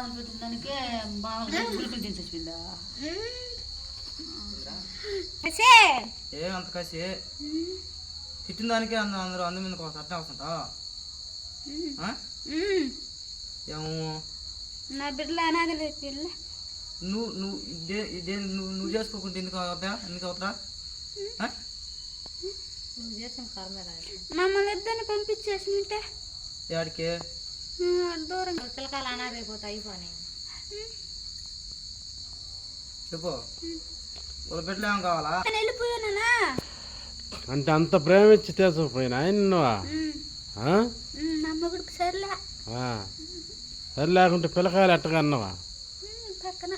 పెట్టిందానికే బాగా చచ్చిపోయిందా అంత కసి తిట్టిన దానికే అందరూ అందు మీద అట్లా వస్తుంటా ఏమో నా బిడ్డలు అనాథ పిల్ల నువ్వు చేసుకోకుంటే ఎందుకు అవుతా మమ్మల్ని ఇద్దరిని పంపించేసినట్టే యాడికి దూరం పిల్లకాయలు అనాథ అయిపోతా అయిపోయి చెప్పు వాళ్ళ బిడ్డలు ఏం కావాలా వెళ్ళిపోయానా అంటే అంత ప్రేమించి తీసుకుపోయినా నమ్మగుడికి సర్లే సరే లేకుంటే పిల్లకాయలు ఎట్టగన్నావా పక్కన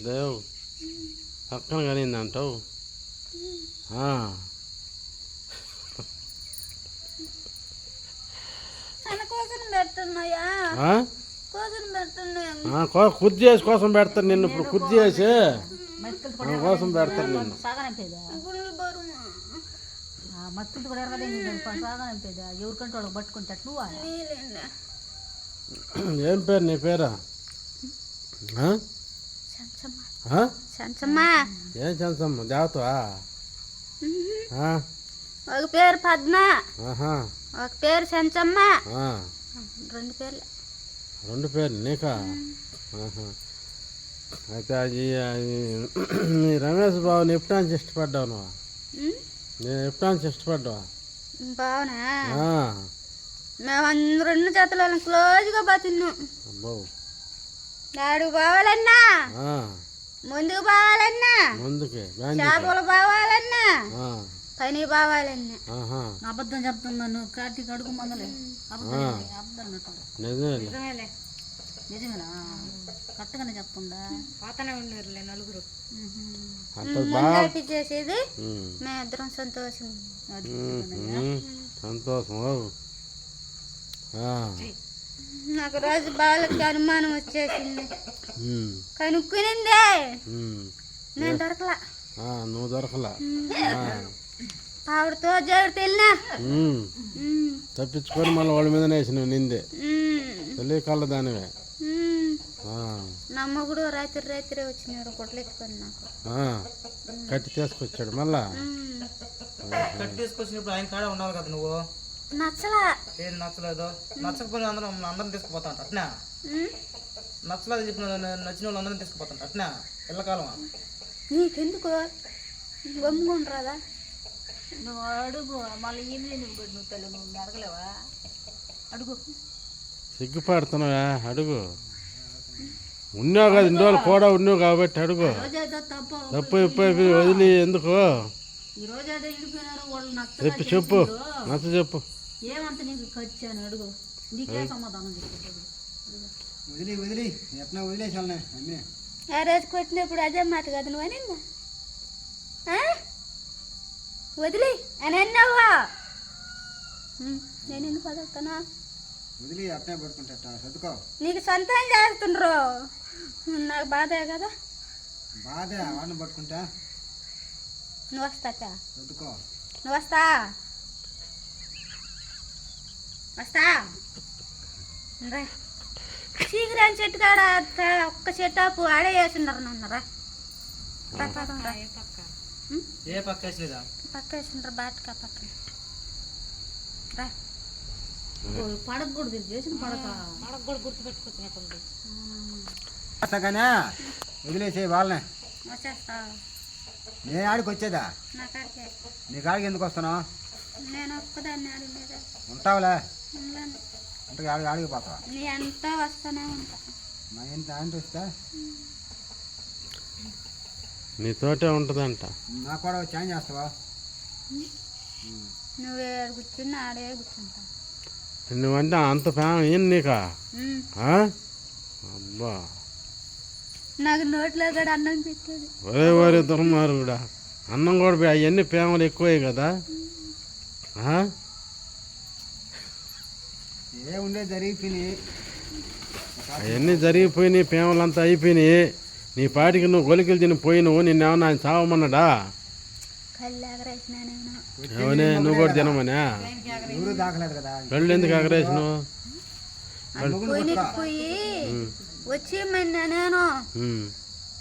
దేవు పక్కన కనింది అంటావు కోసం పెడుతున్నాయా కోసం పెడుతున్నాయా కుర్చీ చేసి కోసం పెడతాను నిన్ను ఇప్పుడు కుర్చీ చేసి కోసం పెడతాను నిన్ను మత్తులు కూడా సాగనంపేదా ఎవరికంటే వాళ్ళకి పట్టుకుంటాడు నువ్వు ఏం పేరు నీ పేరా ఏం చంచమ్మ జాతవా ఒక పేరు పద్మ ఒక పేరు చెంచమ్మ రెండు పేర్లు నీకా అయితే అది నీ రమేష్ బాబుని ఎప్పుడానికి ఇష్టపడ్డావు నువ్వు నేను ఎప్పుడానికి ఇష్టపడ్డావా బావునా మేము రెండు జతల క్లోజ్గా బతున్నాం నాడు బావాలన్నా ముందుకు బావాలన్నా ముందుకే చేపలు బావాలన్నా పని బావాలన్నా అబద్ధం చెప్తున్నాను కార్తీక్ అడుగు మందలే నిజమేలే నిజమేనా కరెక్ట్గానే చెప్తుందా పోతానే ఉన్నారులే నలుగురు చేసేది మేమిద్దరం సంతోషం నాకు రోజు బాలకి అనుమానం వచ్చేసింది కనుక్కునిందే నేను దొరకలా నువ్వు దొరకలా ఆవిడతో జోడితే వెళ్ళినా తప్పించుకొని మళ్ళీ వాళ్ళ మీద వేసినావు నిందే తెలియ కళ్ళ దానివే నా మొగుడు రాత్రి వచ్చినారు కొట్లెత్తుకొని నాకు కట్టి తీసుకొచ్చాడు మళ్ళా కట్టి తీసుకొచ్చినప్పుడు ఆయన కాడే ఉండాలి కదా నువ్వు నచ్చలా ఏం నచ్చలేదు నచ్చకపోయిన అందరం తీసుకుపోతా ఉంటా అట్నా నచ్చలేదు చెప్పిన నచ్చిన వాళ్ళు అందరం తీసుకుపోతాంట అట్నా ఎల్లకాలం నీకెందుకు గమ్ముకుంటారా నువ్వు అడుగు మళ్ళీ ఏమి నువ్వు తల్లి నువ్వు అడగలేవా అడుగు సిగ్గుపడుతున్నావా అడుగు ఉన్నావు కదా ఇన్ని రోజులు కూడా ఉన్నావు కాబట్టి అడుగు తప్పు ఇప్పు వదిలి ఎందుకు చెప్పు చెప్పు నచ్చ చెప్పు ఏమంత నీకు ఖర్చాను అడుగు నీకే సమాధానం చెప్పు వదిలి ఎట్లా వదిలేసాను ఆ రోజు కొట్టినప్పుడు అదే మాట కదా నువ్వు అనిందా వదిలి అని అన్నావా నేను ఎందుకు పదవుతానా వదిలి అట్నే పడుకుంటా చదువుకో నీకు సొంతం చేస్తుండ్రు నాకు బాధే కదా బాధే వాడిని పట్టుకుంటా నువ్వు వస్తా చదువుకో నువ్వు వస్తా శీఘ్రం చెట్టు కాడ ఒక్క చెట్టాపు ఆడే వేసిండ్రు నన్నరా ఏ పక్క వేసినదా పక్క వేసిండ్రు బాటకా పక్కన పడక కూడా చేసిన పడక కూడా గుర్తు పెట్టుకుంటున్నట్టుంది కానీ వదిలేసే వాళ్ళనే వచ్చేస్తా నేను ఆడికి వచ్చేదా నా కాడికే నీ కాడికి ఎందుకు వస్తున్నావు నేను ఒక్కదాన్ని ఆడి మీద ఉంటావులే ఉండలేను అంటే ఆడికి పోతావా నీ అంతా వస్తానే ఉంటా మా ఎంత అంటే వస్తా నీతోటే ఉంటుందంట నాకు కూడా చేంజ్ చేస్తావా నువ్వే కూర్చుని ఆడే కూర్చుంటా నువ్వంటే అంత ఫ్యాన్ ఏం నీకా అబ్బా నాకు నోట్లో కూడా అన్నం పెట్టాడు ఒరే దుర్మారు కూడా అన్నం కూడా అవన్నీ ప్రేమలు ఎక్కువే కదా ఏముండే జరిగిపోయినాయి అవన్నీ జరిగిపోయినాయి ప్రేమలంతా అయిపోయినాయి నీ పాటికి నువ్వు గొలికలు తిని పోయినావు నిన్నేమన్నా ఆయన చావమన్నాడా ఏమనే నువ్వు కూడా తినమనే ఊరు దాకలేదు కదా కళ్ళు ఎందుకు ఎగరేసినావు పోయినట్టు పోయి వచ్చి నేను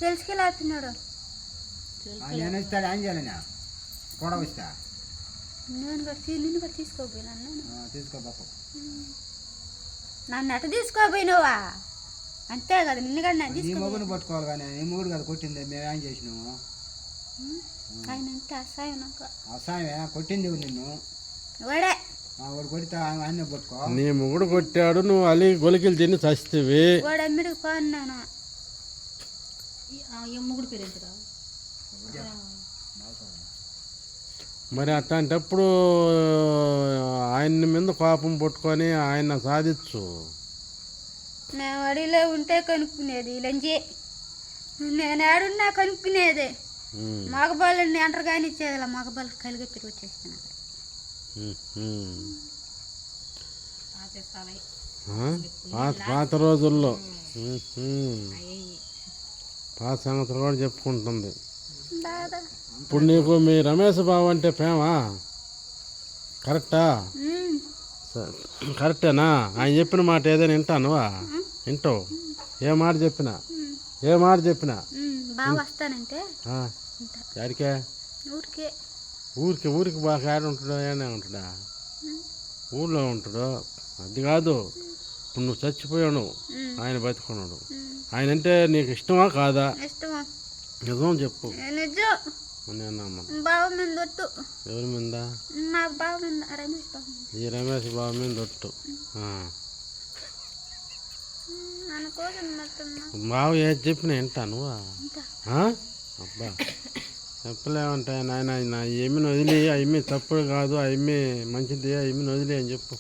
తెలుసుకెళ్ళాడుతున్నాడు. నేను ఇస్తాడు ఏం చేయాలి కూడా ఇస్తా నేను నిన్ను కూడా తీసుకోపోయినాను. తీసుకో పాప నన్ను ఎట తీసుకోపోయినావా? అంతే కదా, నిన్ను కూడా నేను నీ తీసుకో. మొగుని పట్టుకోవాలి కానీ నీ మొగుడు కదా కొట్టింది, మేమేం చేసినాము? ఆయన అంతే అసహాయం నాకు. అసహాయమే కొట్టింది నిన్ను, వాడే వాడు కొడితే ఆయన పట్టుకో. నీ మొగుడు కొట్టాడు, నువ్వు అలి గొలికిలు తిని చస్తేవి. వాడు అమ్మిడికి పోన్నాను. ఈ ముగ్గుడు పేరు ఎంతరా? మరి అట్లాంటప్పుడు ఆయన మీద కోపం పట్టుకొని ఆయన సాధించు. నేను అడిలో ఉంటే కనుక్కునేది లంజి, నేను ఆడున్నా కనుక్కునేది. మగబాళ్ళని అంటారు కానీ ఇచ్చేది మగబాళ్ళు కలిగి తిరిగి వచ్చేస్తాను. పాత రోజుల్లో పాత సంగతులు కూడా చెప్పుకుంటుంది. ఇప్పుడు నీకు మీ రమేష్ బాబు అంటే ప్రేమా? కరెక్టా? కరెక్టేనా? ఆయన చెప్పిన మాట ఏదైనా వింటానువా? వింటావు? ఏ మాట చెప్పినా బాగా వస్తానంటే యాడికే? ఊరికే. ఊరికి బాగా ఆడ ఉంటాడో ఏనే ఉంటాడా? ఊళ్ళో ఉంటాడు. అది కాదు, ఇప్పుడు నువ్వు చచ్చిపోయావు, ఆయన బతుకున్నాడు. ఆయన అంటే నీకు ఇష్టమా కాదా? ఇష్టమా? నిజం చెప్పు. నిజం. బావ మీద ఒట్టు. ఎవరి మీద? మా బావ మీద, రమేష్ బావ. ఈ రమేష్ బాబు మీద ఒట్టు. బావ ఏది చెప్పినా వింటాను. అబ్బా చెప్పలేమంటే నాయన, నా ఎమ్మిని వదిలి, ఆ ఎమ్మి తప్పుడు కాదు, ఆ ఎమ్మి మంచిది, ఆ ఎమ్మిని వదిలి అని చెప్పు.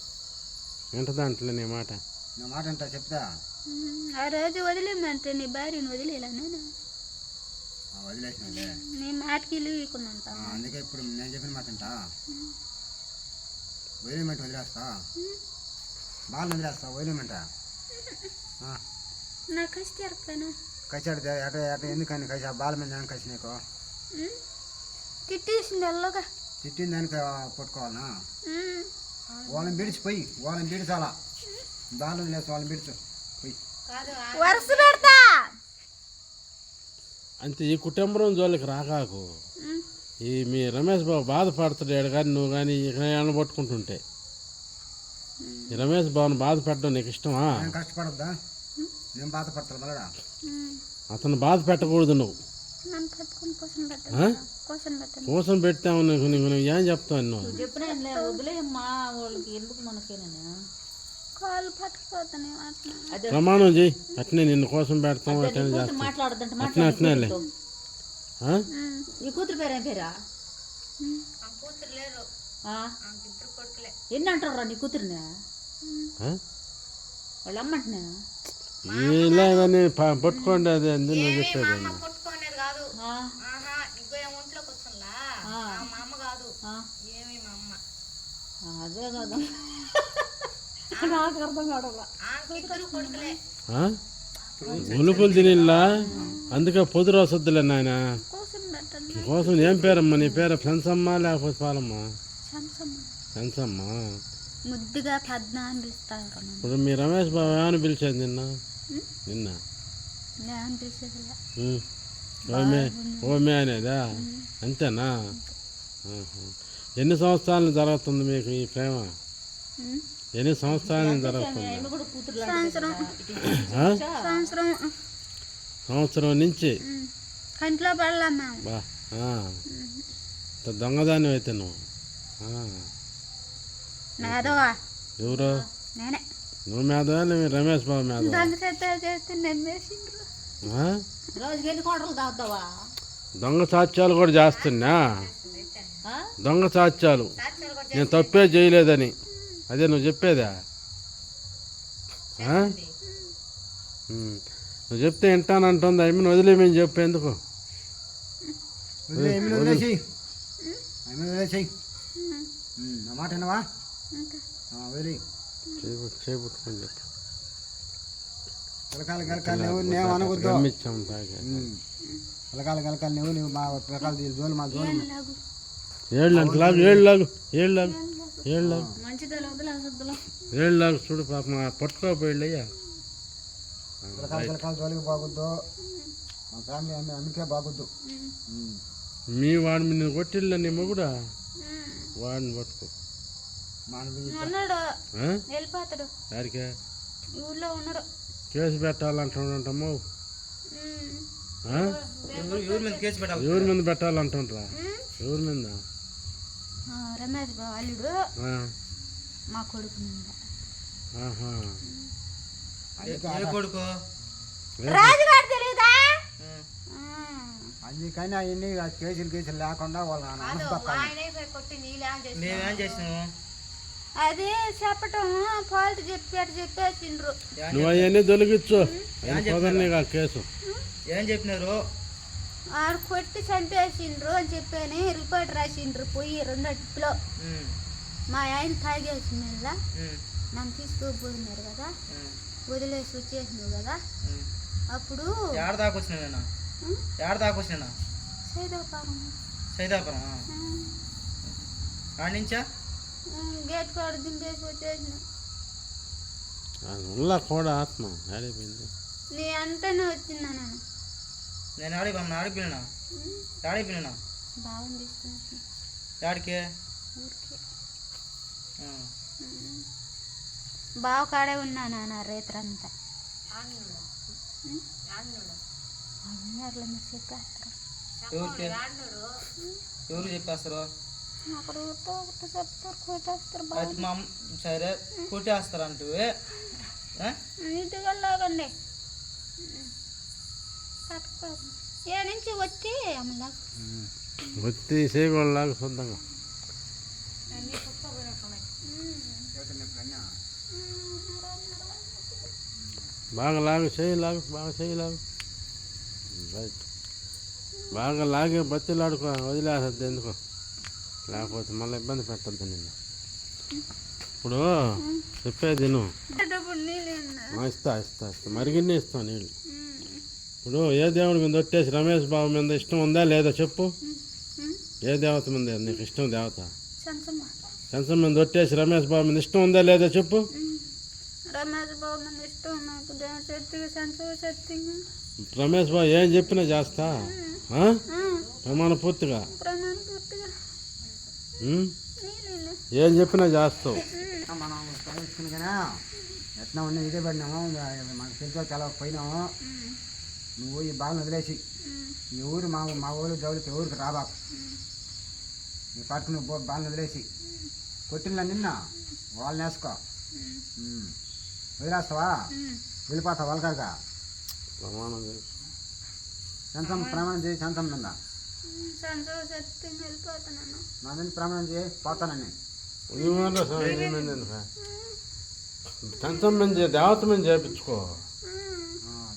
వింటదా అంటలే నీ మాట? నా మాట అంటా చెప్తా. ఆ రోజు వదిలేమంటే నీ భార్యను వదిలేలా నేను? వదిలేసినాలే, నీ మాటకి ఇల్లుకుందంట. అందుకే ఇప్పుడు నేను చెప్పిన మాట అంటా. వదిలేమంటే వదిలేస్తా, బాగా వదిలేస్తా. వదిలేమంట నా కసి ఎరకపోయినా కసాడితే ఎట ఎట ఎందుకని కసి బాల మీద ఏం కసి నీకు? తిట్టేసింది అల్లగా. తిట్టిన దానికి పట్టుకోవాలనా? వాళ్ళని విడిచిపోయి, వాళ్ళని విడిచాలా, బాగా వదిలేసి వాళ్ళని విడిచు పోయి వరుస పెడతా. అంతే, ఈ కుటుంబం జోలికి రాకాకు. ఈ మీ రమేష్ బాబు బాధపడుతున్నాడు కానీ నువ్వు కానీ ఇక్కడ పట్టుకుంటుంటే, ఈ రమేష్ బాబుని బాధపెట్టడం నీకు ఇష్టమా? నేను కష్టపడద్దా? నేను బాధపడతాను మళ్ళా. అతను బాధ పెట్టకూడదు నువ్వు. కోసం పెట్టావు నువ్వు. నువ్వు ఏం చెప్తావు? నువ్వు చెప్పినా వదిలేమ్మా, వాళ్ళకి ఎందుకు మనకేనా? కాలు పట్టుకుపోతాను. ప్రమాణం చెయ్యి, అట్నే నిన్ను కోసం పెడతాం, అట్నే చేస్తాం. అట్నే అట్నేలే. నీ కూతురు పేరు ఏం పేరా? కూతురు లేరు, ఎన్ని అంటారా నీ కూతురుని? వాళ్ళు అమ్మంటున్నా ఇలాగని పట్టుకోండి. అది నువ్వు చెప్పేది పట్టుకునేది కాదు. ఒంట్లోకి వస్తుందా మా అమ్మ కాదు, ఏమి మా అమ్మ. అదే కదా నాకు అర్థం కావడం. ఉలుపులు తినిలా, అందుకే పొదురు వసద్దులే నాయన. కోసం ఏం పేరమ్మా నీ పేరు? ఫ్రెండ్సమ్మా లేకపోతే పాలమ్మా? ఫ్రెండ్సమ్మ. ముద్దుగా పద్మ అని పిలుస్తారు. ఇప్పుడు మీ రమేష్ బాబు ఏమని పిలిచేది నిన్న? ఓమే అనేదా? అంతేనా? ఎన్ని సంవత్సరాలు జరుగుతుంది మీకు ఈ ప్రేమ? ఎన్ని సంవత్సరాలు జరుగుతుంది? సంవత్సరం నుంచి కంట్లో పడలేమ్మా. బా దొంగదాన్ని అయితే నువ్వు. ఎవరు? నువ్వు మేధవా రమేష్ బాబు మేధవా? దొంగ సాక్ష్యాలు కూడా చేస్తున్నా. దొంగ సాక్ష్యాలు నేను తప్పే చేయలేదని, అదే నువ్వు చెప్పేదా? నువ్వు చెప్తే వింటానంటుంది. ఐమీన్ వదిలేమని చెప్పేందుకు? వదిలేసి నా మాట వినవా? వదిలే చేపట్టుకొని చెప్పు. పిలకాలు గెలకాలు నువ్వు నేను అనవద్దు. పిలకాలు గెలకాలు నువ్వు మా పిలకాలు జోలు మా జోలు. ఏళ్ళు అంటే లాగు, ఏళ్ళు లాగు, ఏళ్ళు లాగు, ఏళ్ళు లాగు. నీళ్ళు లాగా చూడు పాపం పట్టుకోపోయిళ్ళయ్యా. పిల్లకాయలు జోలికి బాగుద్దు, మన ఫ్యామిలీ అందుకే బాగుద్దు. మీ వాడిని నేను కొట్టిళ్ళ నీ మొగుడా వాడిని పట్టుకో. ఉన్నాడు ఆ? వెళ్ళిపోతాడు. యాడికే ఊళ్ళో ఉన్నాడు. కేసు పెట్టాలంటుంటాము. ఎవరి మీద కేసు పెట్టాలి? ఎవరి మీద పెట్టాలంటుంటారా? ఎవరి మీద? రమేష్ బాబు అల్లుడు ఆ. మా కొడుకు మీద. ఆహా. ఏ కొడుకు? రాజుగారు తెలీదా? అందుకని అవన్నీ కేసులు లేకుండా వాళ్ళు మేమేం చేసినాము? అది చెప్పటం ఫాల్ట్ చెప్పేసిండ్రు. నువ్వు అవన్నీ తొలగించు. సోదరునిగా కేసు ఏం చెప్పినారు? ఆడు కొట్టి చంపేసిండ్రు అని చెప్పని రిపోర్ట్ రాసిండ్రు. పోయి 2 ట్రిప్లో మా ఆయన తాగేసిన మీద నన్ను తీసుకోపోయినారు కదా, వదిలేసి వచ్చేసినావు కదా. అప్పుడు ఏడ దాకా వచ్చినా? ఏడ దాకా వచ్చినా? సైదాపురం సైదాపురం ఆడ నుంచా? గేట్ కాడ దింపేసి వచ్చేసిన. ఉల్లా కూడా ఆత్మ ఆడిపోయింది. నీ అంటేనే వచ్చిందా నేను? నేను ఆడిపోయినా ఆడిపోయినా బాగుంది తీసుకుని ఆడికే ఊరికి బావ కాడే ఉన్నా నాన్న రేత్రంతా. అన్నారులే మీరు చెప్పేస్తారు. ఎవరు చెప్పేస్తారు? అక్కడ ఒకటి చెప్తారు, కొట్టేస్తారు. అయితే మా సరే కొట్టేస్తారు అంటూ నీట్గా లాగండి. ఏ నుంచి వచ్చి అమ్మలా వచ్చి చేయగలలాగా సొంతంగా బాగా లాగు చేయలాగు, బాగా చేయలాగు. రైట్. బాగా లాగే బతిలాడుకో, వదిలేసద్దు ఎందుకో, లేకపోతే మళ్ళీ ఇబ్బంది పెట్టద్దు నిన్ను. ఇప్పుడు చెప్పేది నువ్వు ఇస్తా మరిగిన్ని ఇస్తావు నీళ్ళు. ఇప్పుడు ఏ దేవుడి మీద వచ్చేసి రమేష్ బాబు మీద ఇష్టం ఉందా లేదా చెప్పు. ఏ దేవత మీద నీకు ఇష్టం? దేవత సంసం మీద వచ్చేసి రమేష్ బాబు మీద ఇష్టం ఉందా లేదా చెప్పు. రమేష్ బాబు మీద ఇష్టం నాకు. రమేష్ బాబు ఏం చెప్పినా చేస్తా ప్రమాణ పూర్తిగా. ఏం చెప్పినా చేస్తావు. మనం చదువుకుని కానీ ఎట్లా ఉన్నా ఇదే పడినాము, మనకు తెలిసో చాలా పోయినాము. నువ్వు ఈ బాగా వదిలేసి ఈ ఊరు మా ఊరు జోలికి ఊరికి రాబాకు. నీ పట్టుకు నువ్వు బాగా వదిలేసి కొట్టిన నిన్న వాళ్ళని వేసుకో. వదిలేస్తావా? వెళ్ళిపోతావు వాళ్ళకాక. ప్రమాణం చేసి ప్రమాణం చేయి. సంతం మీద నా మీద ప్రమాణం చేయి, పోతానని. సంతం మీద దేవత మీద చేయించుకో.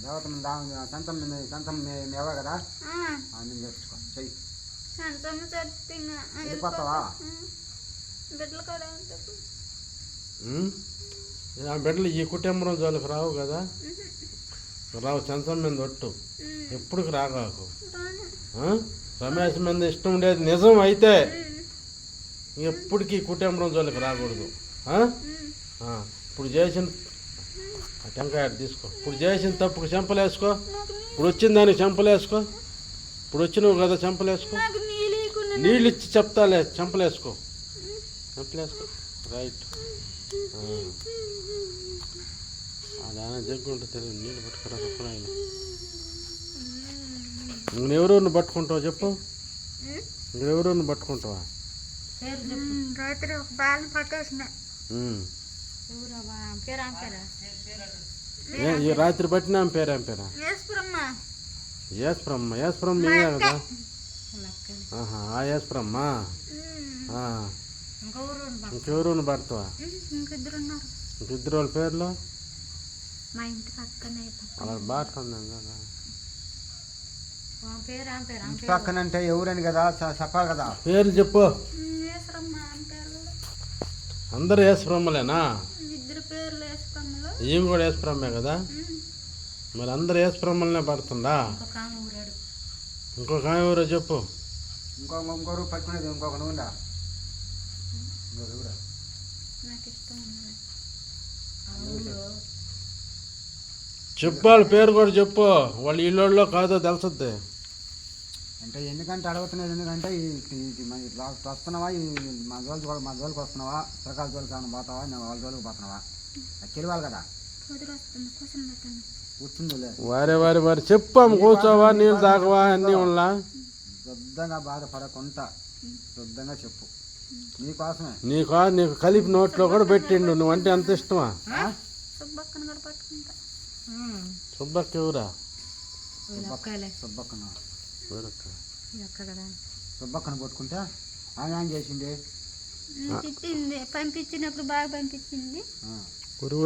దేవత మీద సంతం మేవా కదా, నేను చేయించుకో. చెయ్యి. వెళ్ళిపోతావా? ఆ బిడ్డలు ఈ కుటుంబం జోలికి రావు కదా, రావు. సంతం మీద ఒట్టు ఎప్పుడుకి రాగాకు. రమేష్ మీద ఇష్టం ఉండేది నిజం అయితే ఎప్పటికీ కుటుంబం జోలికి రాకూడదు. ఇప్పుడు చేసిన టెంకాయ తీసుకో. ఇప్పుడు చేసిన తప్పుకు చెంపలేసుకో. ఇప్పుడు వచ్చిన దానికి చెంపలేసుకో. ఇప్పుడు వచ్చినవు కదా చెంపలేసుకో. నీళ్ళు ఇచ్చి చెప్తాలే, చెంపలేసుకో. రైట్. అదాన జగ్గుంటే తెలియదు. నీళ్ళు పట్టుకురా ఆయన. నువ్వెవరు పట్టుకుంటావు చెప్పు. నువ్వెవరు పట్టుకుంటావా? రాత్రి ఒక బాల్ని పట్టేసిన. ఈ రాత్రి పట్టినా పేరు ఏం పేరా? యేసుప్రమ్మ. ఇదే కదా. ఆ యేసుప్రమ్మ. ఇంకెవరు పడతావా? ఇంకిద్దరు వాళ్ళ పేర్లు మా ఇంటి పక్కనే. అలా బాగుంది కదా. ఇంటి పక్కనంటే ఎవరని కదా చెప్పాలి కదా. పేరు చెప్పు. అందరూ యేసుప్రమ్మలేనా? ఇద్దరు పేర్లు యేసుప్రమ్మలు. ఈమె కూడా యేసుప్రమ్మే కదా. మరి అందరు యేసుప్రమ్మలనే పడుతుందా? ఇంకొక ఎవరో చెప్పు. ఇంకొకరు పట్టుకునేది ఇంకొక నువ్వుందా? నాకు ఇష్టం చెప్పు వాళ్ళ పేరు కూడా చెప్పు, వాళ్ళు ఇల్లు కాదో తెలుసుద్ది. అంటే ఎందుకంటే అడుగుతున్నది, ఎందుకంటే వస్తున్నావా మా జోలికి వస్తున్నావా, ప్రకాశ జోలికి ఏమైనా పోతావా, నేను వాళ్ళ జోలికి పోతున్నావా, అది తెలియాలి కదా. కూర్చుందిలే, వారి చెప్పు, కూర్చోవా, నీళ్ళు తాగవా, అన్నీ ఉన్నా శుద్ధంగా బాధపడకుండా శుద్ధంగా చెప్పు, నీకోసమే. నీకు కలిపి నోట్లో కూడా పెట్టిండు, నువ్వంటే అంత ఇష్టమా? సుబ్బక్కను కూడా పట్టుకుంటా. సుబ్బక్క ఎవరా? సుబ్బక్కను కదా సుబ్బక్కను పట్టుకుంటే ఆమె ఏం చేసింది, తిట్టింది, పంపించినప్పుడు బాగా పంపించింది. ఊరు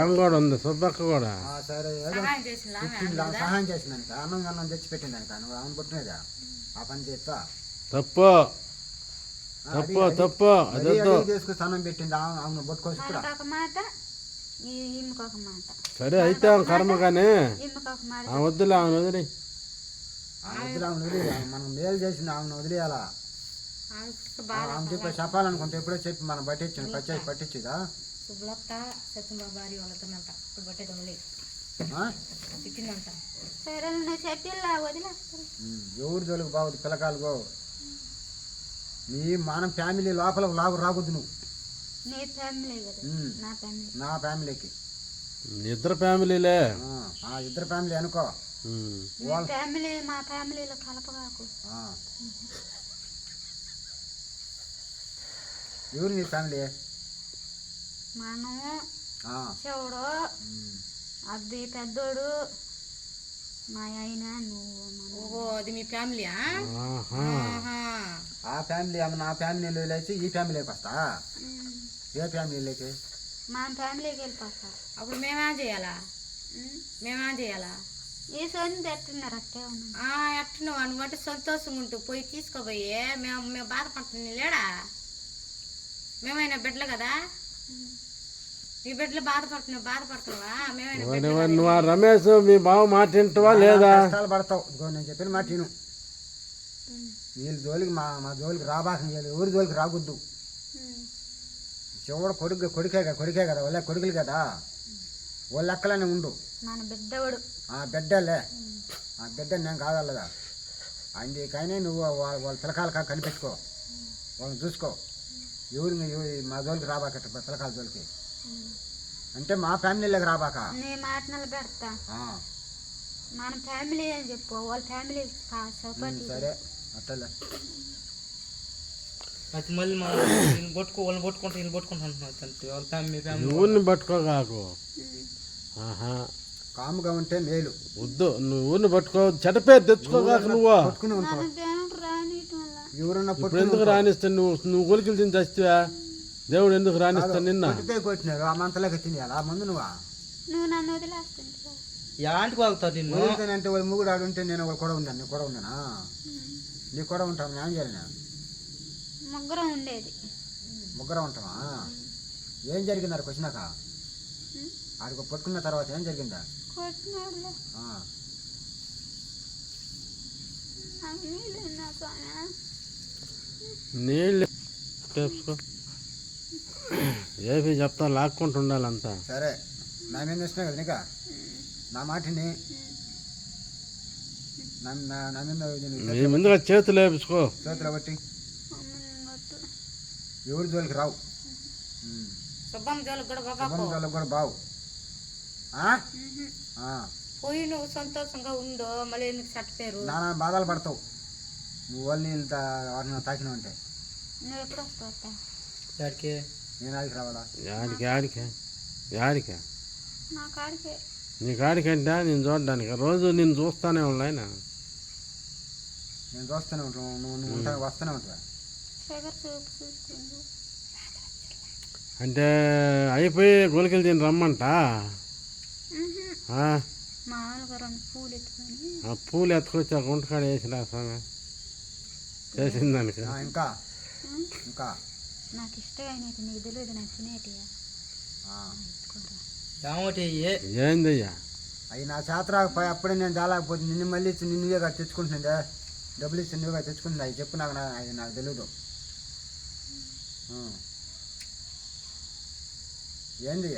ఆమె కూడా ఉంది, సుబ్బక్క కూడా. సరే ఏదో సహాయం చేసిందానికి, అన్నం తెచ్చి పెట్టిందానికి, నువ్వు ఆమెను పట్టుకునేదా, ఆ పని చేస్తా తప్పు అదే తీసుకుని స్నానం పెట్టింది, ఆమెను పట్టుకోవచ్చు కూడా. ఒక మాట ఈమెకొక మాట. సరే అయితే ఆమె కర్మ కానీ ఈమెకొక మాట. వద్దులే, ఆమెను వదిలి. ఆమెను వదిలేయాలి, మనం మేలు చేసింది ఆమెను వదిలేయాలా. ఆమె చెప్పి చెప్పాలనుకుంటే ఎప్పుడో చెప్పి మనం పట్టించు పట్టించుదా. సరే నువ్వు చెప్పిల్లా వదిలేస్తాను. ఎవరి జోలికి బాగుంది పిల్లకాయలు గో, నీ మనం ఫ్యామిలీ లోపల రాకూడదు నువ్వు. నీ ఫ్యామిలీ కదా, నా ఫ్యామిలీ. నా ఫ్యామిలీకి ఇద్దరు ఫ్యామిలీలే, ఇద్దరు ఫ్యామిలీ అనుకో. ఫ్యామిలీ మా ఫ్యామిలీలో కలపగాకు. ఎవరు నీ ఫ్యామిలీ? మనం శివుడు, అబ్బి పెద్దోడు, మా ఆయన, నువ్వు. అది మీ ఫ్యామిలీ? ఆ ఫ్యామిలీ నా ఫ్యామిలీలో లేచి ఈ ఫ్యామిలీకి వస్తా. ఏ ఫ్యామిలీలోకి? మా ఫ్యామిలీకి వెళ్ళిపోతా. అప్పుడు మేమేం చేయాలా? ఈ సొంత ఎట్టున్నారు అట్టే ఉన్నా. ఎట్టున్నావు నువ్వంటే సంతోషంగా ఉంటూ పోయి తీసుకోపోయి మేము బాధపడుతుంది లేడా? మేమైనా బిడ్డలు కదా, నీ బిడ్డలు బాధపడుతున్నావా? నువ్వు రమేష్ మీ బావ మాట వింటావా లేదా? కష్టాలు పడతావు, నేను చెప్పిన మాట విను. వీళ్ళ జోలికి మా జోలికి రాబాసం, ఎవరి జోలికి రాకూడదు. చెవుడు కొడుకే కదా, వాళ్ళ కొడుకులు కదా, వాళ్ళ అక్కలనే ఉండు. మన బిడ్డవాడు బిడ్డలే, ఆ బిడ్డ నేను కాదల్లదా. అందుకని నువ్వు వాళ్ళ పిల్లకాయలు కనిపెట్టుకో, వాళ్ళని చూసుకో. మా జోలికి రాబాక, పిల్లకాయల జోలికి అంటే మా ఫ్యామిలీలోకి రాబాక. నీ మాట నిలబెడతా. మన ఫ్యామిలీ అని చెప్పు, వాళ్ళ ఫ్యామిలీ సరే అట్టలే. అయితే మళ్ళీ వాళ్ళని పట్టుకుంటున్నాను, వాళ్ళ ఫ్యామిలీ ఊరిని పట్టుకోగాకు. కాముగా ఉంటే మేలు. వద్దు, నువ్వు ఊరిని పట్టుకో, చెడ్డపేరు తెచ్చుకోగాక. నువ్వు పట్టుకుని ఉంటావు, ఎవరన్నా ఇప్పుడు ఎందుకు రానిస్తా? నువ్వు గొలికలు తిని చచ్చివా, దేవుడు ఎందుకు రానిస్తా నిన్న? కొట్టినారు ఆ మంతలోకి తినేయాలి ఆ మందు. నువ్వు నన్ను వదిలేస్తుంటా. ఎలాంటికి వెళ్తావు నిన్ను? అంటే వాళ్ళ ముగ్గురు ఆడుంటే నేను వాళ్ళు కూడా ఉన్నాను, నీకు కూడా ఉన్నానా? నీకు కూడా ఉంటాను, నేను చేయాలి. నేను ముగ్గురం ఉండేది. ముగ్గురం ఉంటామా? ఏం జరిగింది ఆడికి వచ్చినాక? ఆడికి పట్టుకున్న తర్వాత ఏం జరిగిందా? నీళ్ళు ఏపీ చెప్తా, లాక్కుంటూ ఉండాలంతా. సరే నా మీద ఇష్టమే కదా నీక, నా మాటిని నీ ముందుగా చేతులు వేపించుకో, చేతులు బట్టి ఎవరి జోలికి రావు, శుభం జోలికి కూడా బావు. పోయి నువ్వు సంతోషంగా ఉండు, మళ్ళీ ఎందుకు సెట్ పేరు నానా బాధలు పడతావు నువ్వు వాళ్ళని వాటిని తాకిన ఉంటే. నువ్వు ఎప్పుడు వస్తావు? నేను ఆడికి రావాలా? యాడికే నా కాడికే. నీ కాడికంటే నేను చూడడానికి రోజు నేను చూస్తానే ఉన్నాయన. నేను చూస్తూనే ఉంటాను, నువ్వు వస్తూనే ఉంటావా? అంటే అయిపోయి గొలికలు తిని రమ్మంట. పూలు ఎత్తుకొచ్చి ఆ గుంటకాడ వేసిరా స్వామి, చేసిన దానికి. ఇంకా ఇంకా నాకు ఇష్టమైనది నీకు తెలియదు, నాకు తినేటియా ఏందయ్యా అవి నా చేతరాకపోయి అప్పుడే నేను దాలేకపోతే నిన్ను మళ్ళీ ఇచ్చి నిన్నుగా తెచ్చుకుంటుండే, డబ్బులు ఇచ్చి నువ్వుగా తెచ్చుకుంటుంది. అవి చెప్పు నాకు, అది నాకు తెలియదు. ఏంది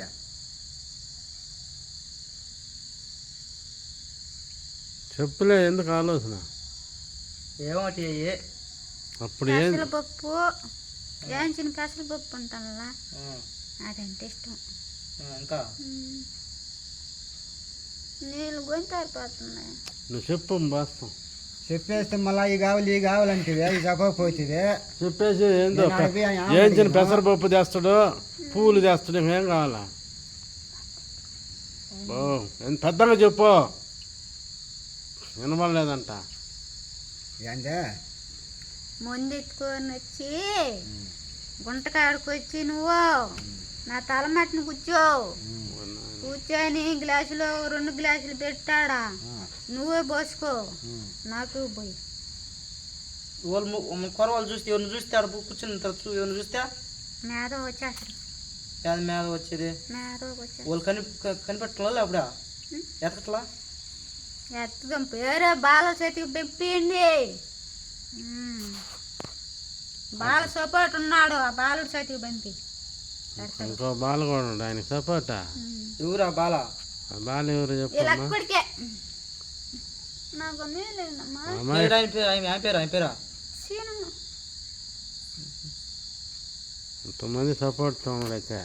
చెప్పులే ఎందుకు ఆలోచన ఏమోటి అయ్యి అప్పుడు ఏం పెసరపప్పు వేయించిన పెసరపప్పు ఉంటానులా అదంటే ఇష్టం. ఇంకా నీళ్ళు గొంతారిపోతున్నాయి. నువ్వు చెప్పు బాస్తాం చెప్పేస్తే మళ్ళీ ఈ కావాలంటే ఇది చెప్పకపోతుంది. చెప్పేసి ఏందో ఏంచిన పెసరపప్పు తెస్తాడు, పూలు తెస్తాడు, ఏం కావాలా? ఓ ఎంత పెద్దగా చెప్పు, వినబడలేదంట. ఏంటే ముందు ఎత్తుకొని వచ్చి గుంటకాడికి వచ్చి నువ్వు నా తలమట్టిని కూర్చొని గ్లాసులో 2 గ్లాసులు పెట్టాడా, నువ్వే పోసుకో, నాకు పోయి. కొరవాళ్ళు చూస్తే ఎవరిని చూస్తే ఆడ కూర్చుని ఎవరిని చూస్తే మేధ వచ్చేస్తారు. అది మీద వచ్చేది వాళ్ళు కనిపెట్టలా అప్పుడా ఎతకట్లా ఎత్తుదాం పేరే బాల చేతికి పెప్పింది. బాల సపోర్ట్ ఉన్నాడు, ఆ బాలుడు చేతికి పంపి. ఇంకో బాల కూడా ఉండు ఆయనకి సపోర్టా. ఎవరా బాల? బాల ఎవరు చెప్పమ్మా? అక్కడికే నాకు మేలేనమ్మా. ఆయన పేరా? ఎంతమంది సపోర్ట్ ఉన్నాడు అయితే.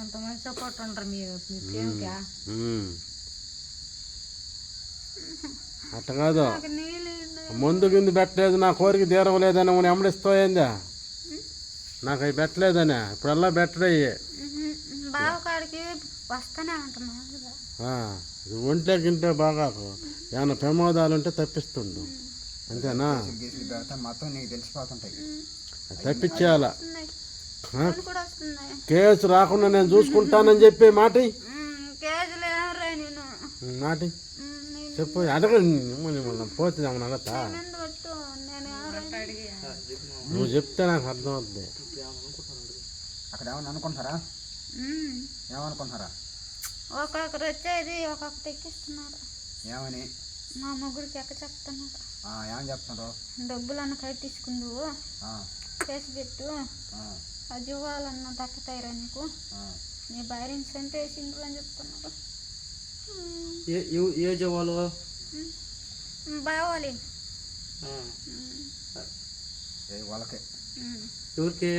ఎంతమంది సపోర్ట్ ఉండరు మీరు మీ ప్రేమకా? అట్ట కాదు, ముందు కింద పెట్టలేదు, నా కోరిక తీరవలేదని నువ్వు ఎమ్మడిస్తాయిందా? నాకు అవి పెట్టలేదనే ఇప్పుడల్లా పెట్టడయ్యి. బావకాడికి వస్తానే ఉంటున్నా. ఒంట్లో గింటే బాగా ఏమైనా ప్రమాదాలు ఉంటే తప్పిస్తుండు, అంతేనా? మొత్తం నీకు తెలిసిపోతుంటాయి, తప్పించేయాలా. కేసు రాకుండా నేను చూసుకుంటానని చెప్పి మాటి చెప్పు. అడగండి పోతుంది ఆమె అడగతా. నువ్వు చెప్తే నాకు అర్థం అవుతుంది. అక్కడ ఏమన్నా అనుకుంటారా? ఏమనుకుంటారా? ఒక్కొక్కరు వచ్చేది ఒక్కొక్కటి ఎక్కిస్తున్నారు. ఏమని? మా ముగ్గురికి చెప్తున్నారు. ఏమని చెప్తున్నారు? డబ్బులన్న కట్టించుకుందువు, కేసు పెట్టు, అది ఇవ్వాలన్న దక్కతాయిరా నీకు, నీ భార్యని చంపేసిండ్రు అని చెప్తున్నారు. ఏ జవాలు? బావాలి వాళ్ళకి. ఎవరికి?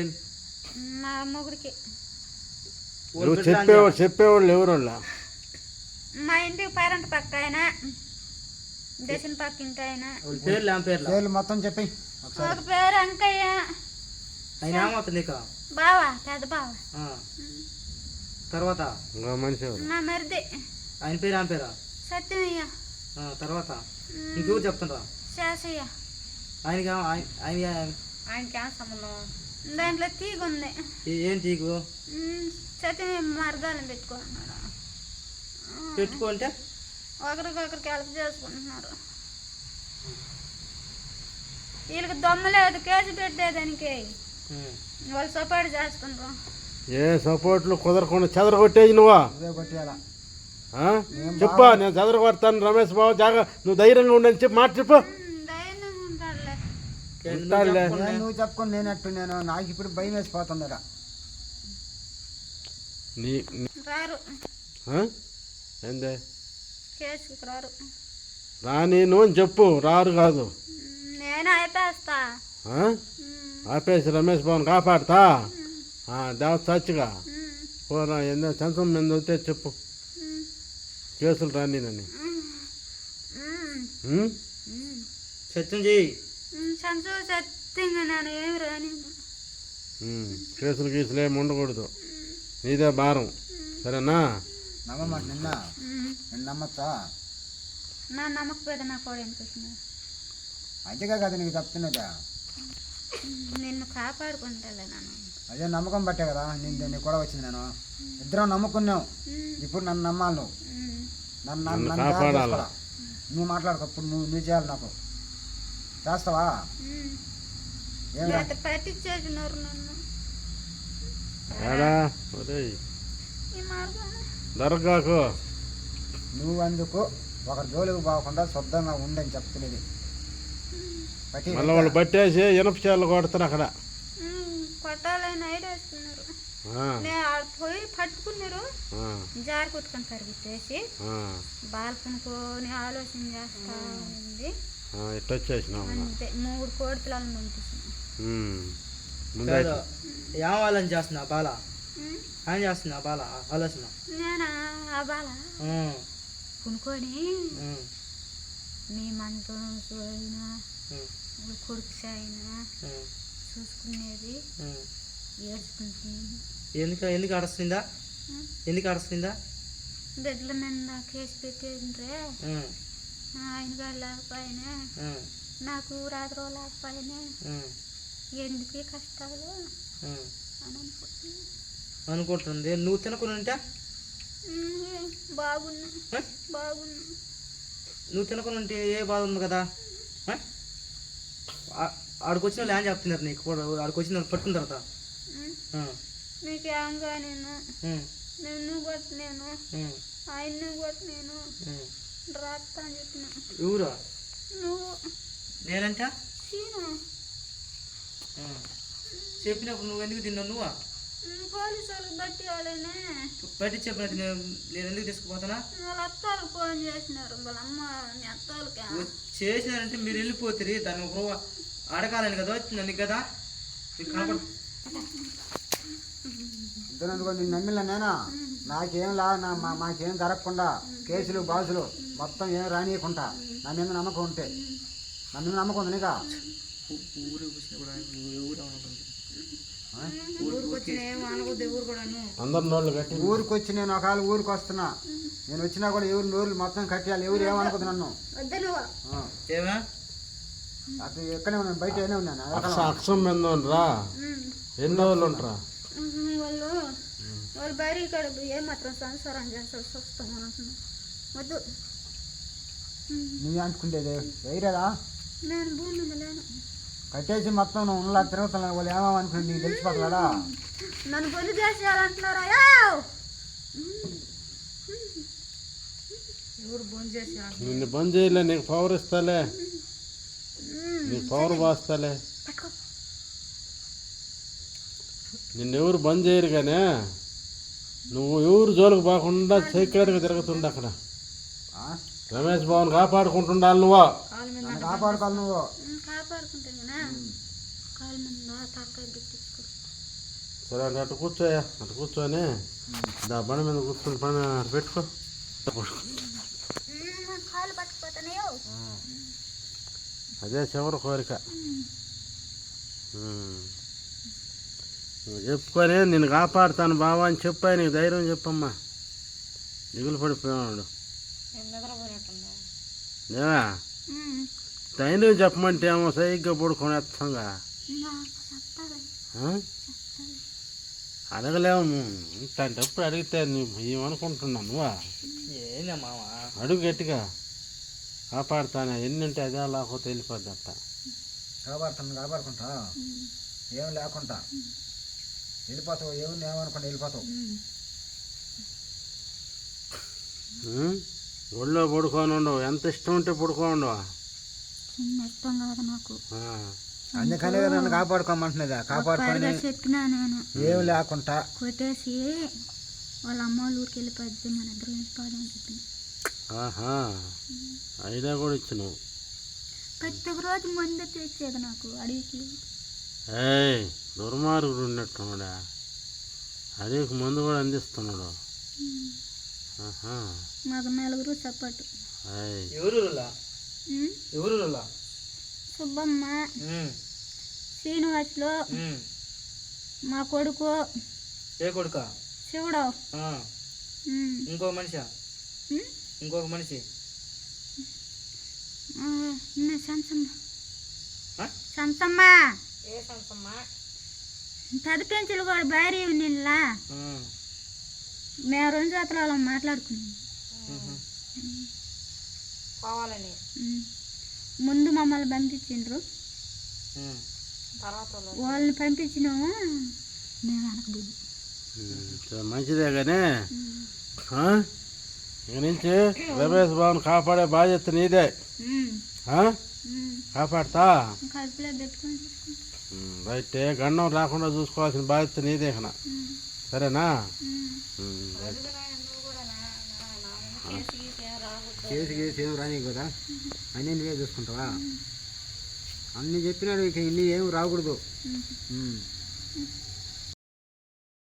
మా మొగుడికి. చెప్పేవాళ్ళు ఎవరు? మా ఇంటికి పేరెంట్ పక్క ఆయన, దేశం పక్క ఇంటి ఆయన. పేర్లు మొత్తం చెప్పి. ఒక పేరు అంకయ్య. బావా, పెద్ద బావ. తర్వాత నా మరిది. ఆయన పేరు ఆమె పేరా? సత్యమయ్య. తర్వాత ఇంకెవరు చెప్తుండ్రా? శాసయ్య. ఆయనకి ఏం సంబంధం? దాంట్లో తీగ ఉంది. ఏం తీగు? సత్యమయ్య మరదాలను పెట్టుకుంటున్నాడు. పెట్టుకుంటే ఒకరికొకరికి హెల్ప్ చేసుకుంటున్నారు. వీళ్ళకి దొమ్మలేదు, కేసు పెట్టేదానికి వాళ్ళు సపోర్ట్ చేస్తుండ్రు. ఏ సపోర్ట్లు కుదరకుండా చెదరగొట్టేది నువ్వా? చెప్పా, నేను చెదరగొడతాను రమేష్ బాబు, జాగా నువ్వు ధైర్యంగా ఉండని చెప్పి మాట చెప్పు. నువ్వు చెప్పుకొని నేనట్టు నాకు ఇప్పుడు భయం వేసిపోతుంది. ఏందే కేసుకి రారు. రాని నువ్వు చెప్పు, రారు కాదు. నేను అయిపోస్తా. ఆపేసి రమేష్ బాబుని కాపాడుతా. దేవ చచ్చిగా పోరా, ఏందో చంచం మీద వస్తే చెప్పు, కేసులు రానినని. సత్యం చెయ్యి. సత్యంగా నేను ఏమి రాని. కేసులు గీసులు ఏమి ఉండకూడదు, నీదే భారం, సరేనా? నమ్మమాట నిన్న నమ్మచ్చా? నా నమ్మకపోతే నా కూడా అనిపిస్తుంది. అదేగా కదా నీకు చెప్తున్నదా, నిన్ను కాపాడుకుంటాలే నన్ను. అదే నమ్మకం పట్టే కదా నీ కూడా వచ్చింది. నేను ఇద్దరం నమ్ముకున్నావు, ఇప్పుడు నన్ను నమ్మాలి. నన్ను కాపాడాలి. నువ్వు మాట్లాడకప్పుడు నువ్వు చేయాలి. నాకు చేస్తావా? పట్టించేసినారు నన్ను. దర్గాకు నువ్వు అందుకు ఒకరి జోలికి పోకుండా శుద్ధంగా ఉండని చెప్తున్నది. మళ్ళీ వాళ్ళు పట్టేసి ఇనప చేలు కొడతారు అక్కడ. కొట్టాలని ఐడియా వేస్తున్నారు. ఆ, నేను ఆడ పోయి పట్టుకున్నారు ఆ, జారి కొట్టుకొని పరిగెత్తేసి ఆ, బాల్ కొనుక్కొని ఆలోచన చేస్తా ఉంది. ఇట్ట వచ్చేసినావు అంతే 3 కోడి పిల్లలను పంపించిన. ముందు కాదు ఏం ఆలోచన చేస్తున్నా బాల ఉమ్, ఏం చేస్తున్నా బాల ఆలోచన నేను ఆ బాల ఉమ్, కొనుక్కొని ఉమ్, మీ మనతో అయినా ఉమ్, కొడుకు అయినా ఉమ్, చూసుకునేది ఉమ్. ఏడ్చుకుంటున్నాను. ఎందుకు అడుస్తుందా ఎందుకు అడుస్తుందా బిడ్డల మీద కేసు పెట్టేంటే ఆయన గారు లేకపోయినా నాకు రాత్రి లేకపోయినా ఎందుకు ఈ కష్టాలు అని అనుకుంటున్నాను. అనుకుంటుంది. నువ్వు తినకుండా బాగున్నా బాగున్నా. నువ్వు తినకుండా ఏ బాధ ఉంది కదా. ఆడికొచ్చిన వాళ్ళు ఏం చెప్తున్నారు నీకు కూడా? ఆడికొచ్చిన వాళ్ళు పట్టుకున్న తర్వాత నీకేం నేను నిన్ను కొట్టి నేను ఆయన్ని కొట్టి నేను రాస్తా అని చెప్పిన. ఎవరు నువ్వు నేనంట సీను చెప్పినప్పుడు నువ్వు ఎందుకు తిన్నావు? నువ్వా పోలీసు వాళ్ళకి బట్టి వాళ్ళనే బయట చెప్పినట్టు నేను ఎందుకు తీసుకుపోతానా? వాళ్ళ అత్తాలకు ఫోన్ చేసినారు. వాళ్ళ అమ్మ మీ అత్తాలకి చేసినారంటే మీరు వెళ్ళిపోతారు. దాన్ని ఒక అడగాలని కదా వచ్చింది నీకు కదా. మీకు కనపడ అంతేనందుకో నేను నమ్మిలా నేనా నాకేం మాకేం జరగకుండా కేసులు బాసులు మొత్తం ఏం రానియకుండా నా మీద నమ్మకం ఉంటే నా మీద నమ్మకం ఉంది నీకా ఊరికి వచ్చిన కూడా ఎవరు అందరు నోళ్ళు కట్టి ఊరికి వచ్చి నేను ఒకవేళ ఊరికి వస్తున్నా, నేను వచ్చినా కూడా ఎవరు నోళ్ళు మొత్తం కట్టేయాలి. ఎవరు ఏమనుకుంది నన్ను ఏమా అటు ఎక్కడే ఉన్నాను, బయట ఏనే ఉన్నాను. అక్షం మీద రా. ఎన్ని రోజులు ఉంటారా? వాళ్ళు బయట ఇక్కడ ఏమాత్రం సంసారం చేస్తారు చూస్తాం అంటున్నా. వద్దు నువ్వు అనుకుంటేది వేరేదా నేను భూమి మీద లేను. కట్టేసి మొత్తం నువ్వు ఉన్నలా తిరుగుతున్నా. వాళ్ళు ఏమనుకుంటే నీకు తెలిసిపోతున్నాడా? నన్ను బొలి చేసేయాలంటున్నారా? ఎవరు బంద్ చేసేయాలి? నిన్ను బంద్ చేయలే, నీకు పవర్ ఇస్తాలే, నీకు పవర్ బాస్తాలే. నిన్నెవరు బంద్ చేయరు కానీ నువ్వు ఎవరు జోలికి పోకుండా సీక్రెట్గా తిరుగుతుండ అక్కడ. రమేష్ బాబుని కాపాడుకుంటుండాలి నువ్వు. నన్ను కాపాడుకోవాలి నువ్వు. కాపాడుకుంటాను కాలు మీద తలకాయ పెట్టించుకో. సరే అంటే అటు కూర్చోయా, అటు కూర్చొని దా బండి మీద కూర్చొని పని అటు పెట్టుకో. కాలు పట్టుకుపోతానే. అదే చివరి కోరిక. నువ్వు చెప్పుకొని నేను కాపాడుతాను బావా అని చెప్పా. నీకు ధైర్యం చెప్పమ్మా. దిగులు పడిపోయాడు. ధైర్యం చెప్పమంటే ఏమో సరిగ్గా పడుకొని వస్తాంగా. అడగలేము. ఇట్లాంటప్పుడు అడిగితే నువ్వు ఏమనుకుంటున్నావు? నువ్వా ఏందా మామ అడుగు గట్టిగా. కాపాడుతాను ఎన్ని ఉంటే అదే లేకపోతే వెళ్ళిపోద్ది అట్ట. కాపాడుకుంటా ఏం లేకుండా వెళ్ళిపోతావు. ఏముంది ఏమనుకుంటా వెళ్ళిపోతావు. ఒళ్ళో పడుకొని ఉండవు. ఎంత ఇష్టం ఉంటే పడుకొని ఉండవా? ఇష్టం కాదు నాకు. అందుకనే కదా నన్ను కాపాడుకోమంటున్నదా. కాపాడుకొని చెప్పినా నేను ఏం లేకుండా కొట్టేసి వాళ్ళ అమ్మ వాళ్ళ ఊరికి వెళ్ళిపోద్ది, మన ఇద్దరు వెళ్ళిపోదాం అని చెప్పిన. ఆహా, ఐడియా కూడా ఇచ్చినావు. ప్రతి రోజు మందు తెచ్చేది నాకు అడవికి. ఏయ్ దుర్మార్గుడు ఉన్నట్టున్నాడా? అడవికి మందు కూడా అందిస్తున్నాడు. ఆహా, మాకు 4 సపోర్టు. ఎవరు సుబ్బమ్మ, శ్రీనివాసులు, మా కొడుకు. ఏ కొడుక? శివుడు. ఇంకొక మనిషి? ఇంకొక మనిషి సంసమ్మ. పెద్ద పెంచులు కూడా భార్య నిన్న మేము 2 జాతర మాట్లాడుకున్నాం. ముందు మమ్మల్ని పంపించిండ్రు, వాళ్ళని పంపించినాము. మేము అనకబోదు. మంచిదే కానీ ఇక నుంచి రమేష్ బాబుని కాపాడే బాధ్యత నీదే. కాపాడుతా కడుపులో పెట్టుకొని రైటే. గండం రాకుండా చూసుకోవాల్సిన బాధ్యత నీదే. కన్నా సరేనా? కేసు ఏం రాని కదా, అన్నీ నువ్వే చూసుకుంటావా? అన్నీ చెప్పినాడు, ఇక ఇన్ని ఏం రాకూడదు.